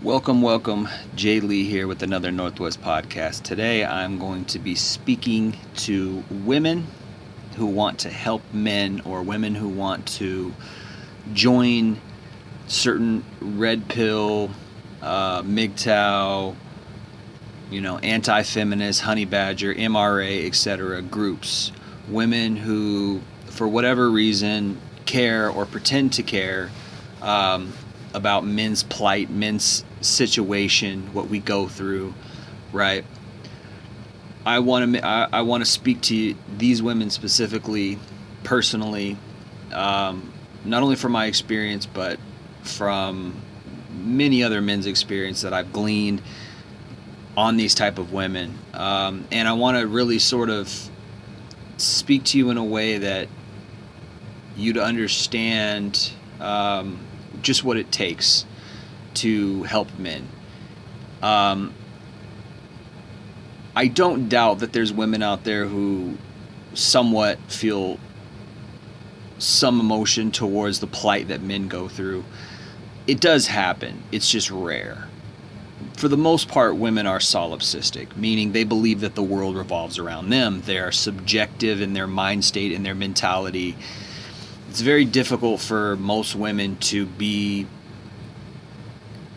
Welcome. Jay Lee here with another Northwest podcast. Today I'm going to be speaking to women who want to help men or women who want to join certain red pill, mgtow, anti-feminist, honey badger, MRA, etc. groups. Women who, for whatever reason, care or pretend to care about men's plight, men's situation, what we go through, right? I want to speak to these women specifically, personally, not only from my experience, but from many other men's experience that I've gleaned on these type of women, and I want to really sort of speak to you in a way that you'd understand just what it takes to help men. I don't doubt that there's women out there who somewhat feel some emotion towards the plight that men go through. It does happen. It's just rare. For the most part, women are solipsistic, meaning they believe that the world revolves around them. They are subjective in their mind state and their mentality. It's very difficult for most women to be,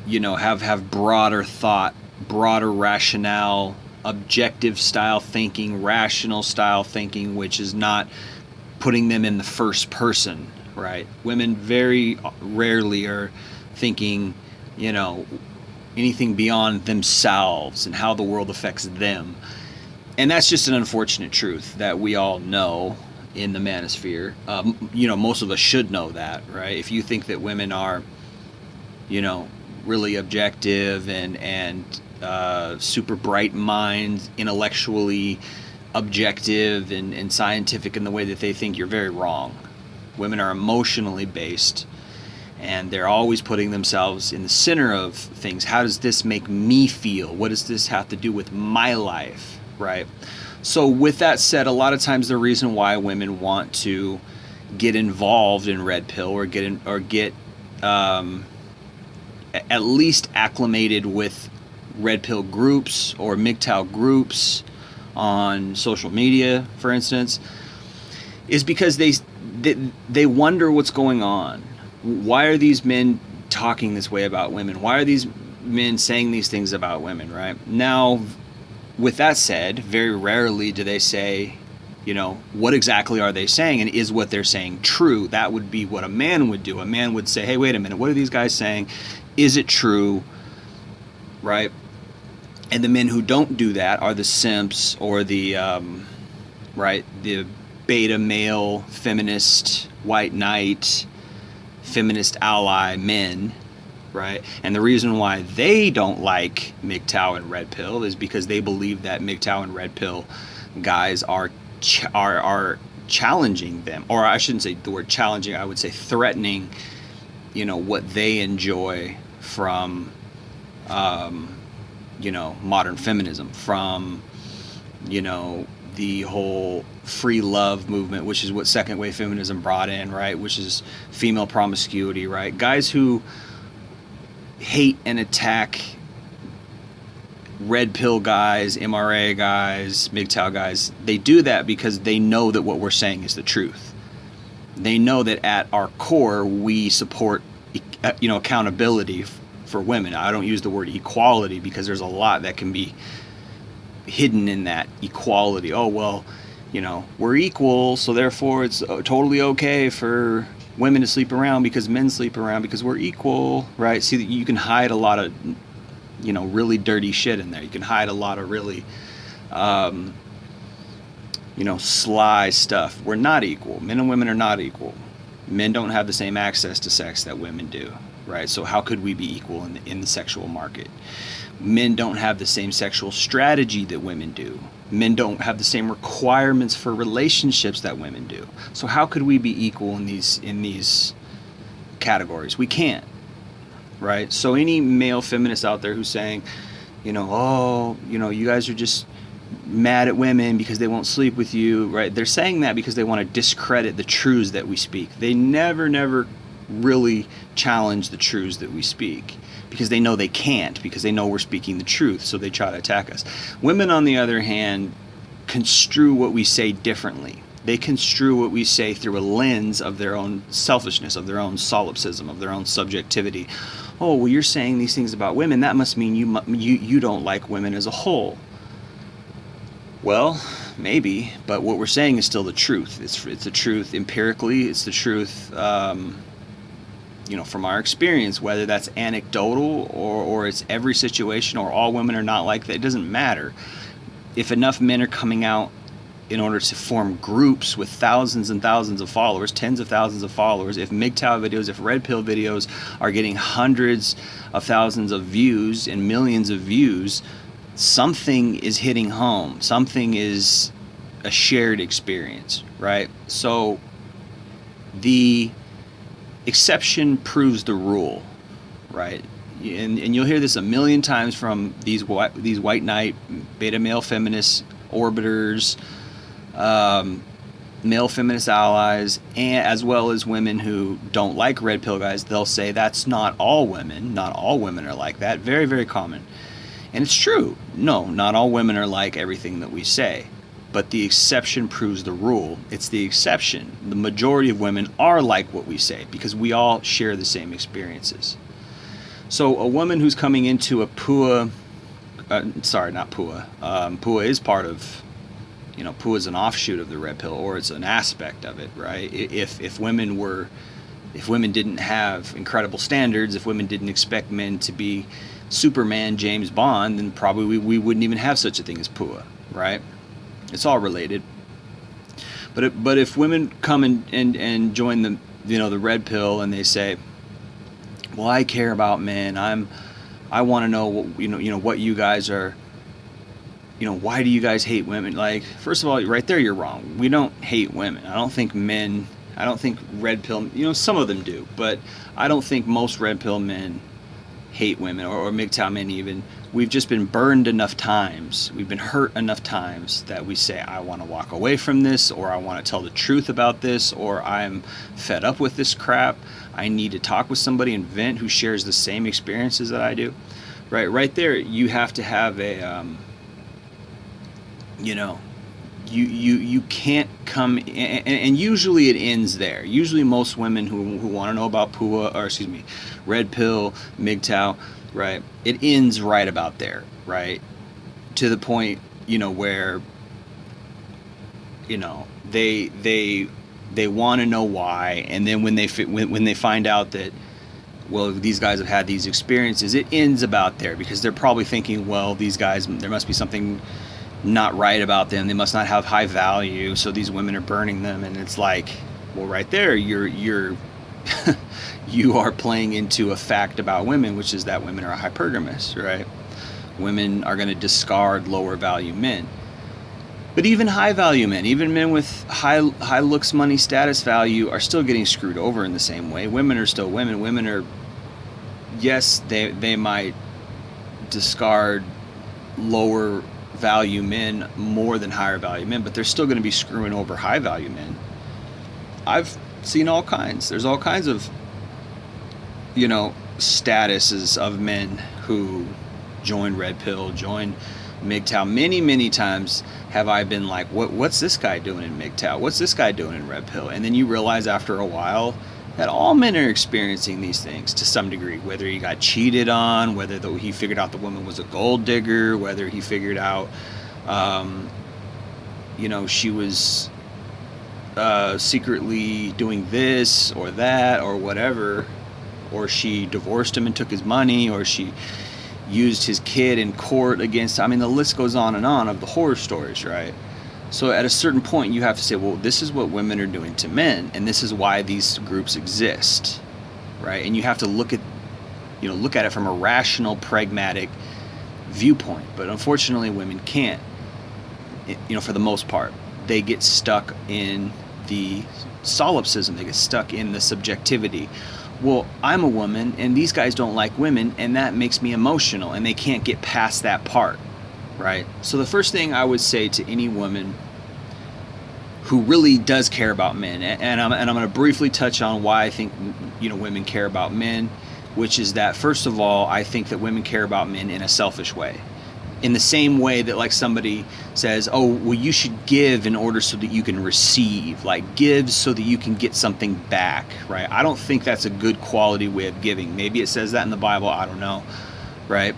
have broader thought, broader rationale, objective style thinking, rational style thinking, which is not putting them in the first person, right? Women very rarely are thinking, anything beyond themselves and how the world affects them. And that's just an unfortunate truth that we all know in the manosphere. Most of us should know that, right? If you think that women are, really objective and super bright minds, intellectually objective and scientific in the way that they think, you're very wrong. Women are emotionally based, and they're always putting themselves in the center of things. How does this make me feel? What does this have to do with my life, right? So with that said, a lot of times the reason why women want to get involved in red pill or get at least acclimated with red pill groups or mgtow groups on social media, for instance, is because they wonder what's going on. Why are these men talking this way about women? Why are these men saying these things about women, right? Now, with that said, very rarely do they say, what exactly are they saying, and is what they're saying true? That would be what a man would do. A man would say, hey, wait a minute, what are these guys saying? Is it true, right? And the men who don't do that are the simps or the the beta male feminist white knight feminist ally men, right? And the reason why they don't like mgtow and red pill is because they believe that mgtow and red pill guys are challenging them, or I shouldn't say the word challenging, I would say threatening, what they enjoy from modern feminism, from the whole free love movement, which is what second wave feminism brought in, right? Which is female promiscuity, right? Guys who hate and attack red pill guys, MRA guys, mgtow guys, they do that because they know that what we're saying is the truth. They know that at our core we support accountability for women. I don't use the word equality because there's a lot that can be hidden in that equality. Oh, well, we're equal, so therefore it's totally okay for women to sleep around because men sleep around because we're equal, right? See, you can hide a lot of, really dirty shit in there. You can hide a lot of really, sly stuff. We're not equal. Men and women are not equal. Men don't have the same access to sex that women do, right? So how could we be equal in the sexual market? Men don't have the same sexual strategy that women do. Men don't have the same requirements for relationships that women do. So how could we be equal in these categories? We can't, right? So any male feminist out there who's saying, you guys are just mad at women because they won't sleep with you, right? They're saying that because they want to discredit the truths that we speak. They never really challenge the truths that we speak, because they know they can't, because they know we're speaking the truth, so they try to attack us. Women, on the other hand, construe what we say differently. They construe what we say through a lens of their own selfishness, of their own solipsism, of their own subjectivity. Oh, well, you're saying these things about women. That must mean you don't like women as a whole. Well, maybe, but what we're saying is still the truth. It's the truth empirically. It's the truth, from our experience. Whether that's anecdotal or it's every situation, or all women are not like that, it doesn't matter. If enough men are coming out in order to form groups with thousands and thousands of followers, tens of thousands of followers, if mgtow videos, if red pill videos are getting hundreds of thousands of views and millions of views, something is hitting home. Something is a shared experience, right? So the exception proves the rule, right? And you'll hear this a million times from these white knight beta male feminist orbiters, male feminist allies, and as well as women who don't like red pill guys. They'll say that's not all women. Not all women are like that. Very, very common. And it's true. No, not all women are like everything that we say. But the exception proves the rule. It's the exception. The majority of women are like what we say, because we all share the same experiences. So a woman who's coming into a PUA, not PUA. PUA is part of, PUA is an offshoot of the red pill, or it's an aspect of it, right? If women didn't have incredible standards, if women didn't expect men to be Superman, James Bond, then probably we wouldn't even have such a thing as PUA, right? It's all related. But if women come and join the red pill, and they say, well, I care about men. I want to know what you guys are. Why do you guys hate women? Like, first of all, right there, you're wrong. We don't hate women. I don't think red pill. Some of them do, but I don't think most red pill men hate women, or mgtow men even. We've just been burned enough times. We've been hurt enough times that we say, I want to walk away from this, or I want to tell the truth about this, or I'm fed up with this crap. I need to talk with somebody and vent who shares the same experiences that I do. Right there, you have to have a, you can't come, and usually it ends there. Usually most women who want to know about red pill, mgtow, right, it ends right about there, right, to the point, where, they want to know why, and then when they find out that, well, these guys have had these experiences, it ends about there, because they're probably thinking, well, these guys, there must be something not right about them. They must not have high value, so these women are burning them. And it's like, well, right there, you're you are playing into a fact about women, which is that women are hypergamous, right? Women are going to discard lower value men. But even high value men, even men with high looks, money, status value, are still getting screwed over in the same way. Women are still women. Women are, yes, they might discard lower value men more than higher value men, but they're still going to be screwing over high value men. I've seen all kinds. There's all kinds of, statuses of men who join red pill, join mgtow. Many times have I been like, what's this guy doing in mgtow? What's this guy doing in red pill? And then you realize after a while that all men are experiencing these things to some degree, whether he got cheated on, whether he figured out the woman was a gold digger, whether he figured out, she was secretly doing this or that or whatever, or she divorced him and took his money, or she used his kid in court against, the list goes on and on of the horror stories, right? So at a certain point, you have to say, well, this is what women are doing to men, and this is why these groups exist, right? And you have to look at it from a rational, pragmatic viewpoint. But unfortunately, women can't. For the most part, they get stuck in the solipsism. They get stuck in the subjectivity. Well, I'm a woman, and these guys don't like women, and that makes me emotional, and they can't get past that part. Right? So the first thing I would say to any woman who really does care about men. And I'm going to briefly touch on why I think, women care about men, which is that, first of all, I think that women care about men in a selfish way. In the same way that, like, somebody says, oh, well, you should give in order so that you can receive. Like, give so that you can get something back, right? I don't think that's a good quality way of giving. Maybe it says that in the Bible, I don't know, right?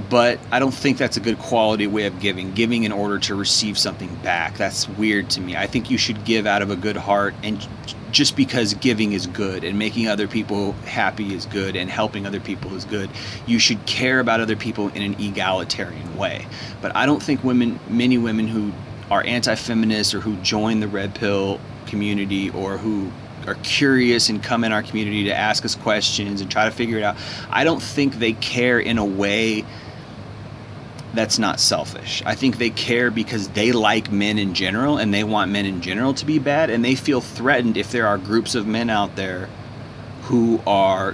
But I don't think that's a good quality way of giving in order to receive something back. That's weird to me. I think you should give out of a good heart, and just because giving is good and making other people happy is good and helping other people is good, you should care about other people in an egalitarian way. But I don't think many women who are anti-feminist or who join the red pill community or who are curious and come in our community to ask us questions and try to figure it out, I don't think they care in a way that's not selfish. I think they care because they like men in general and they want men in general to be bad, and they feel threatened if there are groups of men out there who are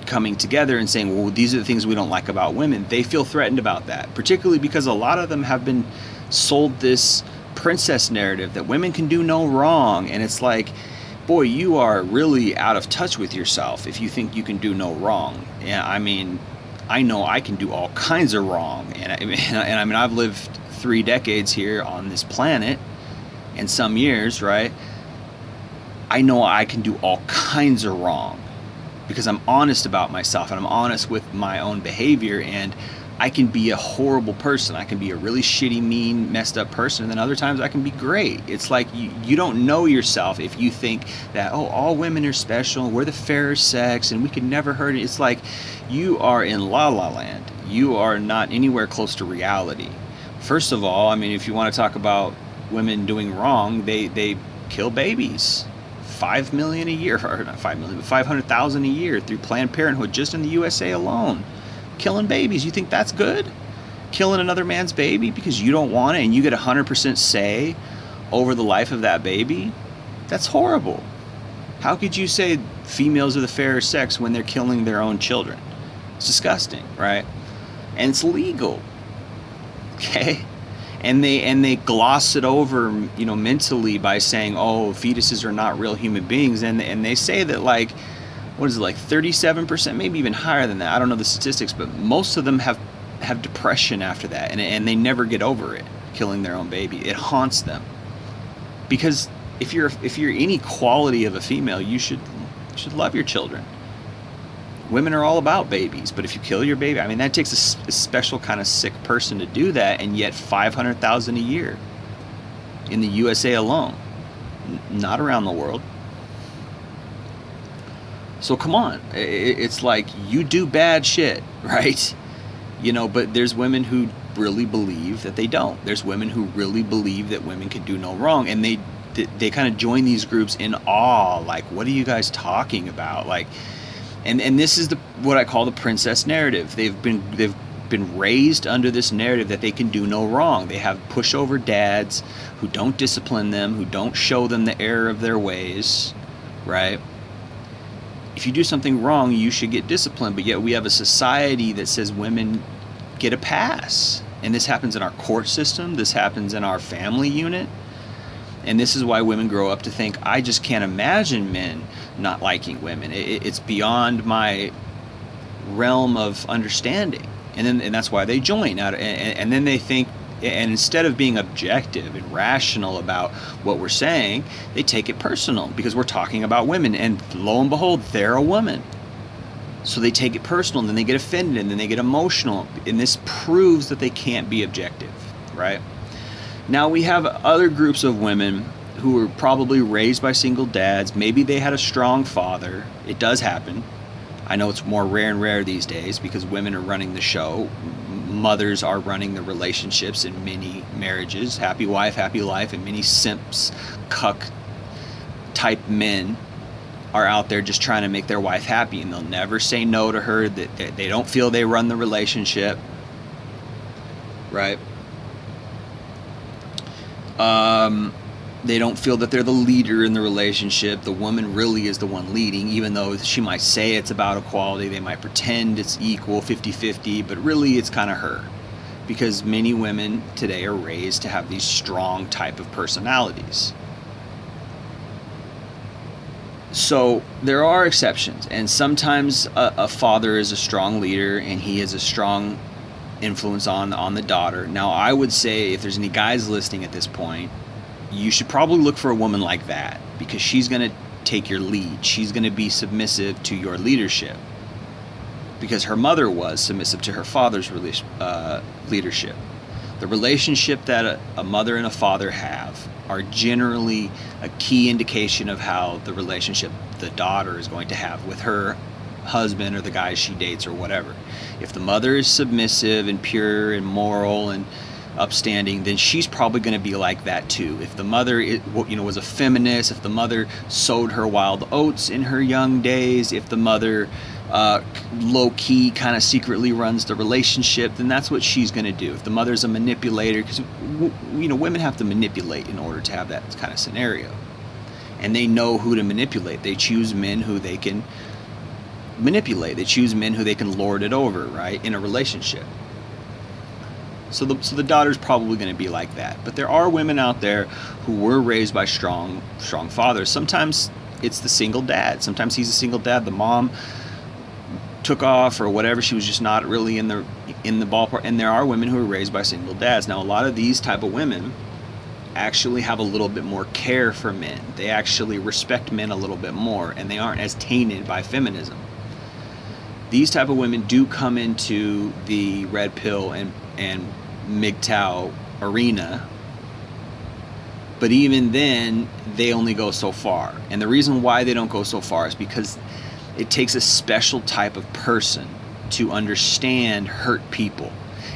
coming together and saying, well, these are the things we don't like about women. They feel threatened about that, particularly because a lot of them have been sold this princess narrative that women can do no wrong. And it's like, boy, you are really out of touch with yourself if you think you can do no wrong. Yeah, I mean, I know I can do all kinds of wrong, and I mean I've lived 3 decades here on this planet, and some years, right? I know I can do all kinds of wrong because I'm honest about myself and I'm honest with my own behavior, and I can be a horrible person. I can be a really shitty, mean, messed up person, and then other times I can be great. It's like you don't know yourself if you think that, oh, all women are special, we're the fairer sex, and we can never hurt it. It's like you are in la la land. You are not anywhere close to reality. First of all, I mean, if you want to talk about women doing wrong, they kill babies. 5 million a year, or not 5 million, but 500,000 a year through Planned Parenthood just in the USA alone. Killing babies. You think that's good? Killing another man's baby because you don't want it and you get 100% say over the life of that baby? That's horrible. How could you say females are the fairer sex when they're killing their own children? It's disgusting, right? And it's legal. Okay? And they gloss it over, mentally by saying, oh, fetuses are not real human beings, and they say that, like, what is it, like 37%, maybe even higher than that. I don't know the statistics, but most of them have depression after that, and they never get over it, killing their own baby. It haunts them. Because if you're any quality of a female, you should love your children. Women are all about babies, but if you kill your baby, I mean, that takes a special kind of sick person to do that, and yet 500,000 a year in the USA alone, not around the world. So come on, it's like you do bad shit, right? But there's women who really believe that they don't. There's women who really believe that women can do no wrong, and they kind of join these groups in awe, like, what are you guys talking about? Like, and this is what I call the princess narrative. They've been raised under this narrative that they can do no wrong. They have pushover dads who don't discipline them, who don't show them the error of their ways, right? If you do something wrong, you should get disciplined, but yet we have a society that says women get a pass. And this happens in our court system, this happens in our family unit, and this is why women grow up to think, I just can't imagine men not liking women. It's beyond my realm of understanding. And that's why they join out, and then they think, and instead of being objective and rational about what we're saying, they take it personal because we're talking about women, and lo and behold, they're a woman. So they take it personal, and then they get offended, and then they get emotional, and this proves that they can't be objective, right? Now we have other groups of women who were probably raised by single dads. Maybe they had a strong father. It does happen. I know it's more rare and rare these days because women are running the show. Mothers are running the relationships in many marriages. Happy wife, happy life, and many simps, cuck type men are out there just trying to make their wife happy, and they'll never say no to her. That they don't feel they run the relationship, right? They don't feel that they're the leader in the relationship. The woman really is the one leading, even though she might say it's about equality. They might pretend it's equal, 50-50, but really it's kind of her. because many women today are raised to have these strong type of personalities. So there are exceptions, and sometimes a father is a strong leader and he is a strong influence on the daughter. Now, I would say if there's any guys listening at this point, you should probably look for a woman like that, because she's going to take your lead. She's going to be submissive to your leadership, because her mother was submissive to her father's leadership. The relationship that a mother and a father have are generally a key indication of how the relationship the daughter is going to have with her husband or the guy she dates or whatever. If the mother is submissive and pure and moral and upstanding, then she's probably going to be like that too. If the mother was a feminist, if the mother sowed her wild oats in her young days, if the mother low-key kind of secretly runs the relationship, then that's what she's going to do. If the mother's a manipulator, because women have to manipulate in order to have that kind of scenario, and they know who to manipulate. They choose men who they can manipulate. They choose men who they can lord it over, right, in a relationship. So the daughter's probably going to be like that. But there are women out there who were raised by strong fathers. Sometimes it's the single dad. Sometimes he's a single dad. The mom took off or whatever. She was just not really in the ballpark. And there are women who are raised by single dads. Now, a lot of these type of women actually have a little bit more care for men. They actually respect men a little bit more, and they aren't as tainted by feminism. These type of women do come into the red pill and mgtow arena, but even then they only go so far. And the reason why they don't go so far is because it takes a special type of person to understand hurt people.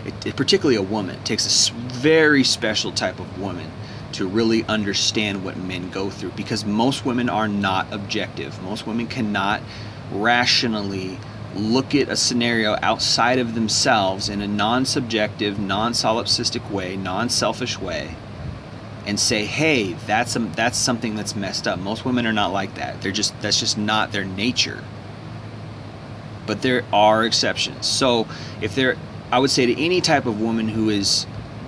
It particularly a woman. It takes a very special type of woman to really understand what men go through, because most women are not objective. Most women cannot rationally look at a scenario outside of themselves in a non-subjective, non-solipsistic way, non-selfish way, and say, hey, that's something that's messed up. Most women are not like that. That's just not their nature. But there are exceptions. So I would say to any type of woman who is,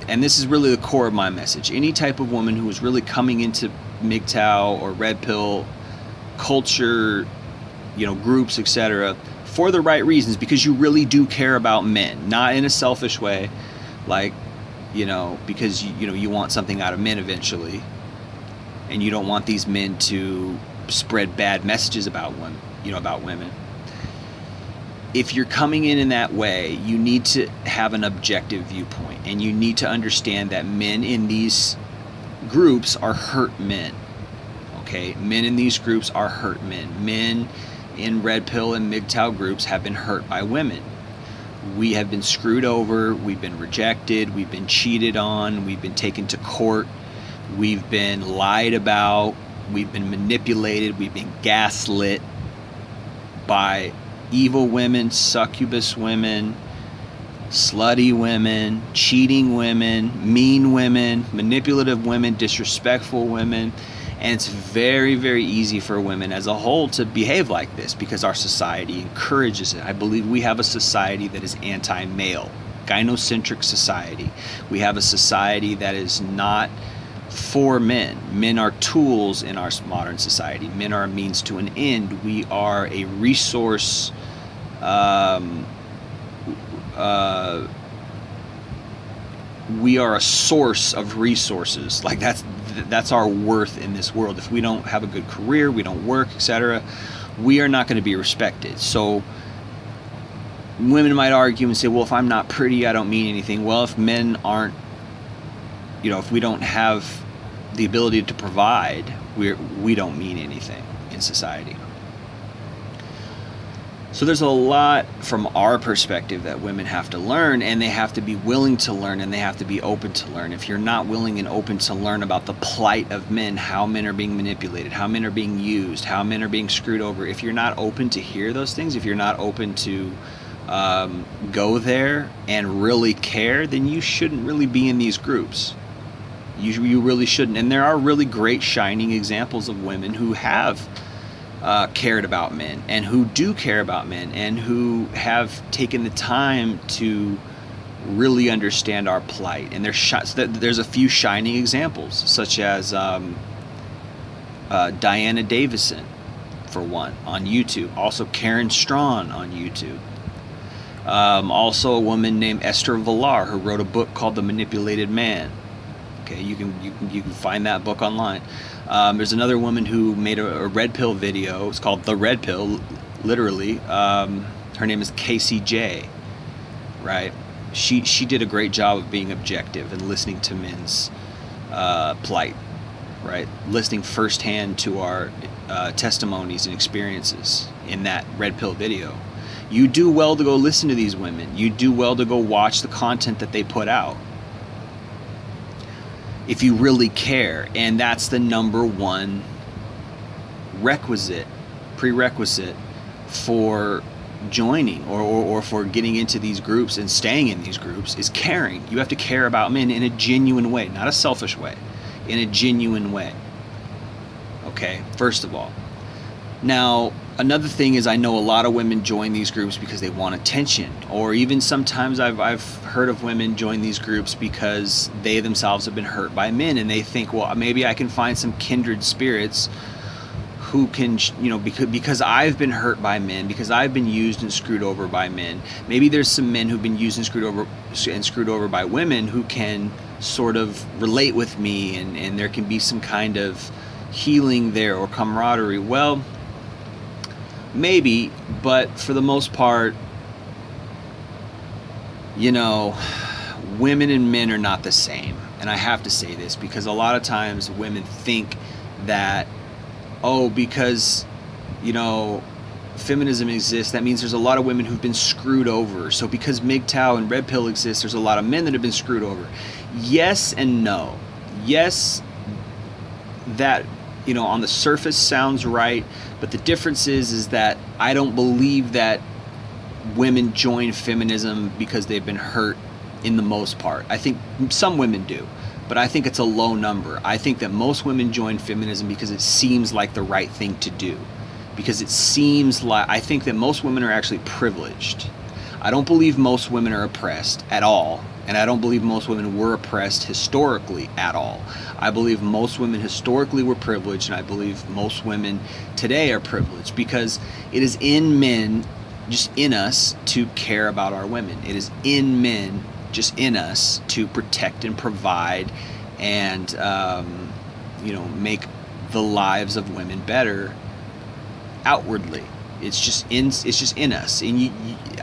and this is really the core of my message, any type of woman who is really coming into mgtow or red pill culture, groups, etc., for the right reasons, because you really do care about men, not in a selfish way, like, because you want something out of men eventually, and you don't want these men to spread bad messages about women. If you're coming in that way, you need to have an objective viewpoint, and you need to understand that men in these groups are hurt men. Okay, men in these groups are hurt men. Men in red pill and mgtow groups have been hurt by women. We have been screwed over, we've been rejected, we've been cheated on, we've been taken to court, we've been lied about, we've been manipulated, we've been gaslit by evil women, succubus women, slutty women, cheating women, mean women, manipulative women, disrespectful women. And it's very, very easy for women as a whole to behave like this because our society encourages it. I believe we have a society that is anti-male, gynocentric society. We have a society that is not for men. Men are tools in our modern society. Men are a means to an end. We are a resource. We are a source of resources. Like that's our worth in this world. If we don't have a good career, we don't work, etc., we are not going to be respected. So women might argue and say, well, if I'm not pretty, I don't mean anything. Well, if men aren't, if we don't have the ability to provide, we don't mean anything in society. So there's a lot from our perspective that women have to learn, and they have to be willing to learn, and they have to be open to learn. If you're not willing and open to learn about the plight of men, how men are being manipulated, how men are being used, how men are being screwed over, if you're not open to hear those things, if you're not open to go there and really care, then you shouldn't really be in these groups. You really shouldn't. And there are really great shining examples of women who have cared about men, and who do care about men, and who have taken the time to really understand our plight. And there's a few shining examples, such as Diana Davison, for one, on YouTube. Also Karen Strawn on YouTube. Also a woman named Esther Villar, who wrote a book called The Manipulated Man. Okay, you can find that book online. There's another woman who made a red pill video. It's called The Red Pill, literally. Her name is KCJ, right? She did a great job of being objective and listening to men's plight, right? Listening firsthand to our testimonies and experiences in that red pill video. You do well to go listen to these women. You do well to go watch the content that they put out, if you really care. And that's the number one prerequisite for joining or for getting into these groups and staying in these groups, is caring. You have to care about men in a genuine way, not a selfish way, in a genuine way. Okay, first of all. Now, another thing is, I know a lot of women join these groups because they want attention, or even sometimes I've heard of women join these groups because they themselves have been hurt by men, and they think, well, maybe I can find some kindred spirits who can, because I've been hurt by men, because I've been used and screwed over by men. Maybe there's some men who've been used and screwed over by women who can sort of relate with me, and there can be some kind of healing there or camaraderie. Well, maybe, but for the most part, women and men are not the same. And I have to say this because a lot of times women think that, because, feminism exists, that means there's a lot of women who've been screwed over. So because mgtow and red pill exists, there's a lot of men that have been screwed over. Yes and no. Yes, that, on the surface sounds right, but the difference is that I don't believe that women join feminism because they've been hurt in the most part. I think some women do, but I think it's a low number. I think that most women join feminism because it seems like the right thing to do. Because it seems like, I think that most women are actually privileged. I don't believe most women are oppressed at all. And I don't believe most women were oppressed historically at all. I believe most women historically were privileged, and I believe most women today are privileged because it is in men, just in us, to care about our women. It is in men, just in us, to protect and provide and, make the lives of women better outwardly. It's just in us, and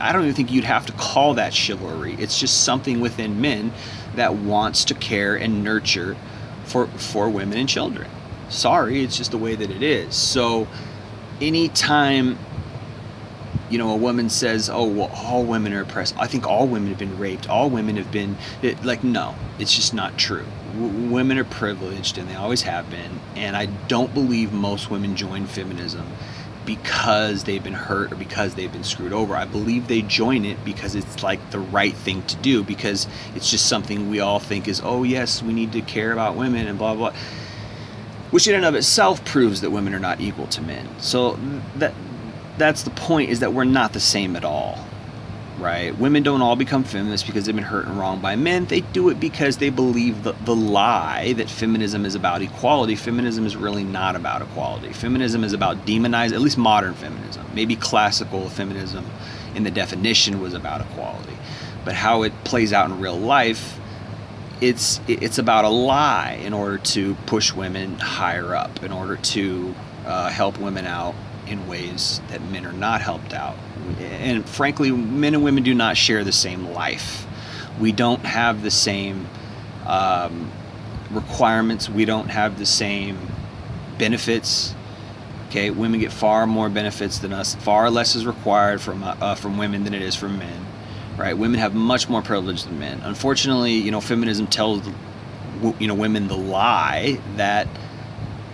I don't even think you'd have to call that chivalry. It's just something within men that wants to care and nurture for women and children. Sorry, it's just the way that it is. So anytime a woman says, "Oh, well, all women are oppressed," I think all women have been raped. All women have been no, it's just not true. Women are privileged, and they always have been. And I don't believe most women join feminism because they've been hurt or because they've been screwed over. I believe they join it because it's like the right thing to do, because it's just something we all think is, oh yes, we need to care about women and blah blah, which in and of itself proves that women are not equal to men. So that's the point, is that we're not the same at all, right? Women don't all become feminists because they've been hurt and wronged by men. They do it because they believe the lie that feminism is about equality. Feminism is really not about equality. Feminism is about demonizing, at least modern feminism. Maybe classical feminism in the definition was about equality. But how it plays out in real life, it's about a lie in order to push women higher up, in order to help women out in ways that men are not helped out. And frankly, men and women do not share the same life. We don't have the same requirements. We don't have the same benefits. Okay, women get far more benefits than us. Far less is required from women than it is from men. Right? Women have much more privilege than men. Unfortunately, feminism tells women the lie that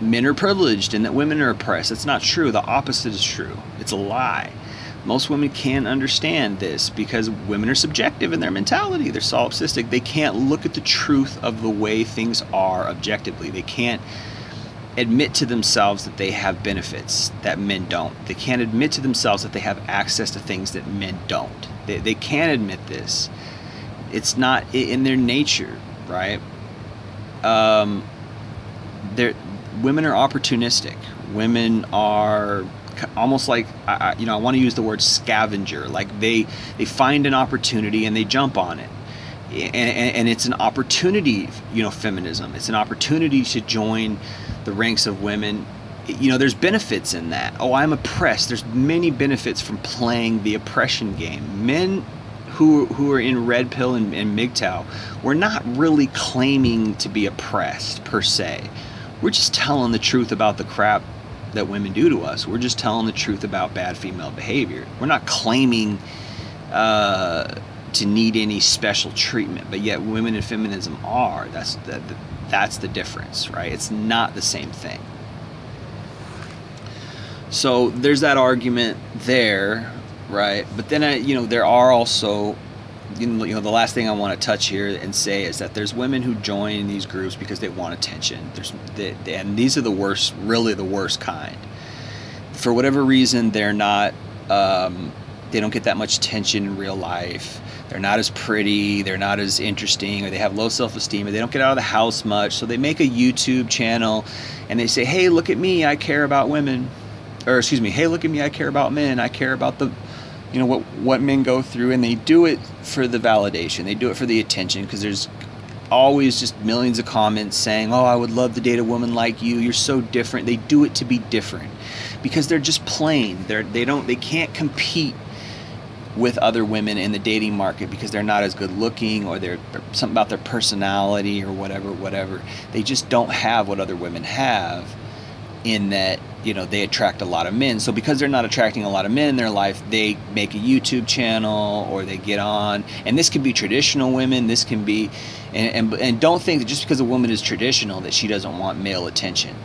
men are privileged and that women are oppressed. It's not true. The opposite is true. It's a lie. Most women can't understand this because women are subjective in their mentality. They're solipsistic. They can't look at the truth of the way things are objectively. They can't admit to themselves that they have benefits that men don't. They can't admit to themselves that they have access to things that men don't. They can't admit this. It's not in their nature, right? Women are opportunistic. Women are almost like, I want to use the word scavenger. Like they find an opportunity and they jump on it. And it's an opportunity, feminism. It's an opportunity to join the ranks of women. There's benefits in that. Oh, I'm oppressed. There's many benefits from playing the oppression game. Men who are in red pill and mgtow, we're not really claiming to be oppressed per se. We're just telling the truth about the crap that women do to us. We're just telling the truth about bad female behavior. We're not claiming to need any special treatment, but yet women in feminism are. That's the difference, right? It's not the same thing. So there's that argument there, right? But then there are also, the last thing I want to touch here and say is that there's women who join these groups because they want attention. And these are the worst, really the worst kind. For whatever reason, they're not. They don't get that much attention in real life. They're not as pretty, they're not as interesting, or they have low self-esteem, or they don't get out of the house much. So they make a YouTube channel and they say, hey, look at me, I care about women. Or excuse me, hey, look at me, I care about men. I care about what men go through. And they do it for the validation. They do it for the attention, because there's always just millions of comments saying, oh, I would love to date a woman like you. You're so different. They do it to be different because they're just plain. They can't compete with other women in the dating market because they're not as good looking, or they're something about their personality or whatever. They just don't have what other women have, in that, they attract a lot of men. So because they're not attracting a lot of men in their life, they make a YouTube channel, or they get on, and this can be traditional women, this can be, and don't think that just because a woman is traditional that she doesn't want male attention.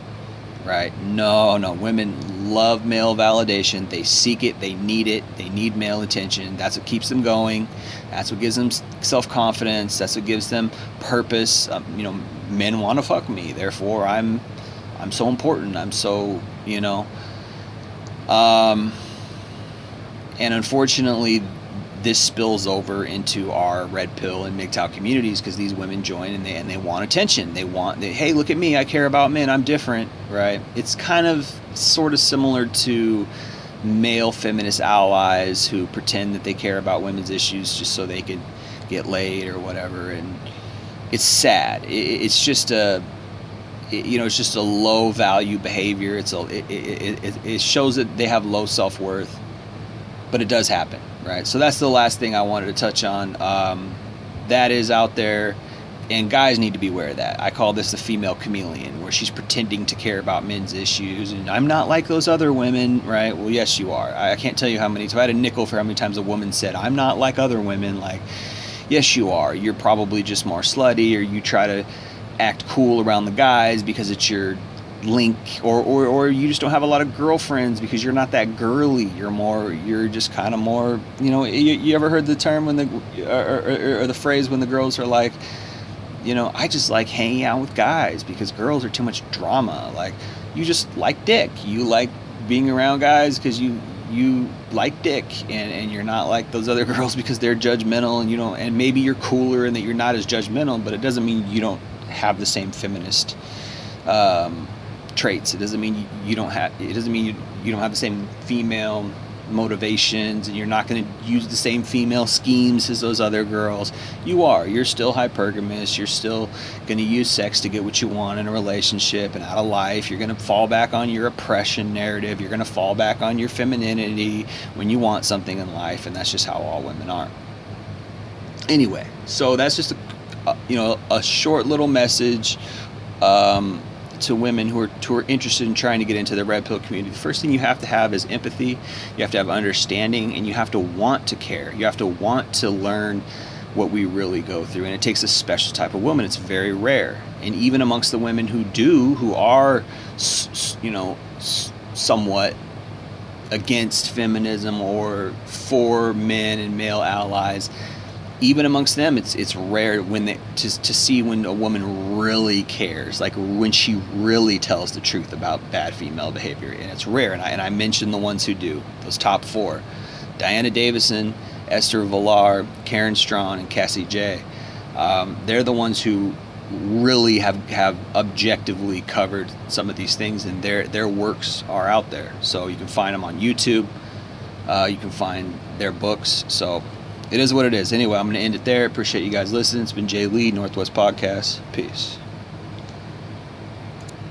Right? No, women love male validation. They seek it, they need it, they need male attention. That's what keeps them going. That's what gives them self-confidence. That's what gives them purpose. Men want to fuck me, therefore I'm so important. I'm so, and unfortunately this spills over into our red pill and mgtow communities, because these women join and they want attention. Hey, look at me, I care about men, I'm different, right? It's kind of sort of similar to male feminist allies who pretend that they care about women's issues just so they could get laid or whatever. And it's sad. It's just it's just a low value behavior. It shows that they have low self-worth, but it does happen. Right, so that's the last thing I wanted to touch on. That is out there, and guys need to be aware of that. I call this the female chameleon, where she's pretending to care about men's issues, and I'm not like those other women, right? Well, yes, you are. I can't tell you how many. If I had a nickel for how many times a woman said, I'm not like other women, like, yes, you are. You're probably just more slutty, or you try to act cool around the guys because it's your link, or you just don't have a lot of girlfriends because you're not that girly. You're just kind of more, you ever heard the term when or the phrase when the girls are like, I just like hanging out with guys because girls are too much drama. Like, you just like dick. You like being around guys because you like dick, and you're not like those other girls because they're judgmental, and and maybe you're cooler and that you're not as judgmental, but it doesn't mean you don't have the same feminist traits. It doesn't mean you don't have the same female motivations, and you're not going to use the same female schemes as those other girls. You're still hypergamous. You're still going to use sex to get what you want in a relationship and out of life. You're going to fall back on your oppression narrative. You're going to fall back on your femininity when you want something in life, and that's just how all women are. Anyway, so that's just a short little message to women who are interested in trying to get into the red pill community. The first thing you have to have is empathy. You have to have understanding, and you have to want to care. You have to want to learn what we really go through, and it takes a special type of woman. It's very rare. And even amongst the women who are somewhat against feminism or for men and male allies, even amongst them, it's rare to see when a woman really cares, like when she really tells the truth about bad female behavior, and it's rare. And I mentioned the ones who do, those top four: Diana Davison, Esther Villar, Karen Strawn, and Cassie J. They're the ones who really have objectively covered some of these things, and their works are out there. So you can find them on YouTube. You can find their books. So it is what it is. Anyway, I'm going to end it there. Appreciate you guys listening. It's been Jay Lee, Northwest Podcast. Peace.